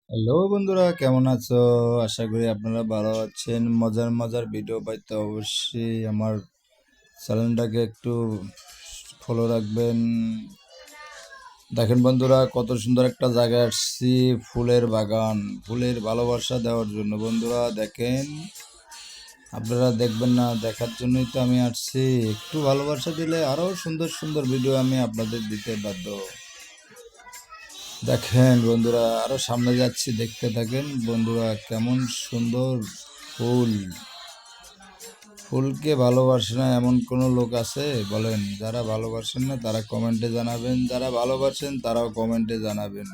Hello বন্ধুরা, কেমন আছো? আশা করি আপনারা ভালো আছেন। মজার মজার ভিডিও পাইতে অবশ্যই আমার চ্যানেলটাকে একটু ফলো রাখবেন। দেখেন বন্ধুরা, কত সুন্দর একটা জায়গায় আসছি। ফুলের বাগান, ফুলের ভালোবাসা দেওয়ার জন্য। বন্ধুরা দেখেন, আপনারা দেখবেন না, দেখার জন্যই তো আমি আসছি। একটু ভালোবাসা দিলে আরও সুন্দর সুন্দর ভিডিও আমি আপনাদের দিতে বাধ্য। দেখেন বন্ধুরা, আরো সামনে যাচ্ছি, দেখতে থাকেন বন্ধুরা। কেমন সুন্দর ফুল। ফুলকে ভালোবাসে না এমন কোনো লোক আছে বলেন? যারা ভালোবাসেন না তারা কমেন্টে জানাবেন, যারা ভালোবাসেন তারাও কমেন্টে জানাবেন।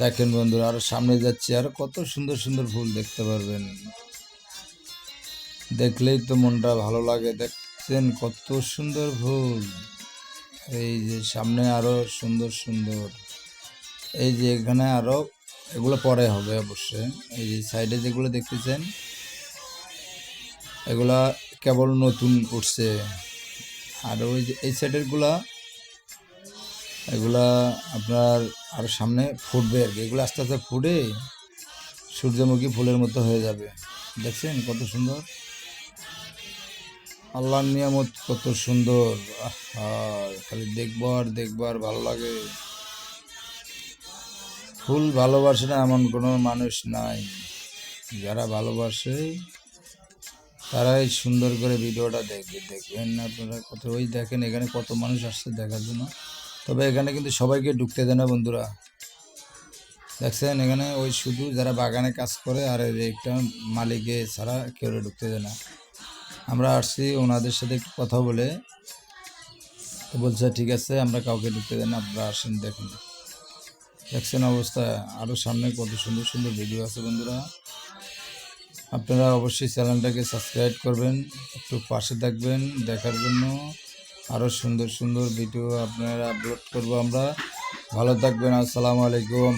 দেখেন বন্ধুরা, আরো সামনে যাচ্ছি, আরো কত সুন্দর সুন্দর ফুল দেখতে পারবেন। দেখলেই তো মনটা ভালো লাগে। দেখছেন কত সুন্দর ফুল। এই যে সামনে আরো সুন্দর সুন্দর, এই যে এখানে আরো, এগুলো পরে হবে অবশ্যই। এই যে সাইডে যেগুলো দেখতেছেন, এগুলা কেবল নতুন উঠছে। আর ওই যে এই সাইডের গুলা, এগুলা আপনার আরো সামনে ফুটবে আর কি। এগুলো আস্তে আস্তে ফুটে সূর্যমুখী ফুলের মতো হয়ে যাবে। দেখছেন কত সুন্দর, আল্লাহর নিয়ামত কত সুন্দর। আহা, খালি দেখবো আর দেখবো আর ভালো লাগে। ফুল ভালোবাসে না এমন কোনো মানুষ নাই। যারা ভালোবাসে তারাই সুন্দর করে ভিডিওটা দেখবে। দেখবেন আপনারা কত, ওই দেখেন এখানে কত মানুষ আসছে দেখার জন্য। তবে এখানে কিন্তু সবাইকে ঢুকতে দেয় না বন্ধুরা। দেখছেন এখানে ওই শুধু যারা বাগানে কাজ করে আর একটা মালিকে ছাড়া কেউ ঢুকতে দেয় না। আমরা আসছি ওনাদের সাথে একটু কথা বলে, তো বলছে ঠিক আছে, আমরা কাউকে ঢুকতে দেয় না, আপনারা আসেন দেখুন। দেখছেন অবস্থা। আরও সামনে কত সুন্দর সুন্দর ভিডিও আছে বন্ধুরা। আপনারা অবশ্যই চ্যানেলটাকে সাবস্ক্রাইব করবেন, একটু পাশে থাকবেন দেখার জন্য। আরও সুন্দর সুন্দর ভিডিও আপনারা আপলোড করবো আমরা। ভালো থাকবেন। আসসালামু আলাইকুম।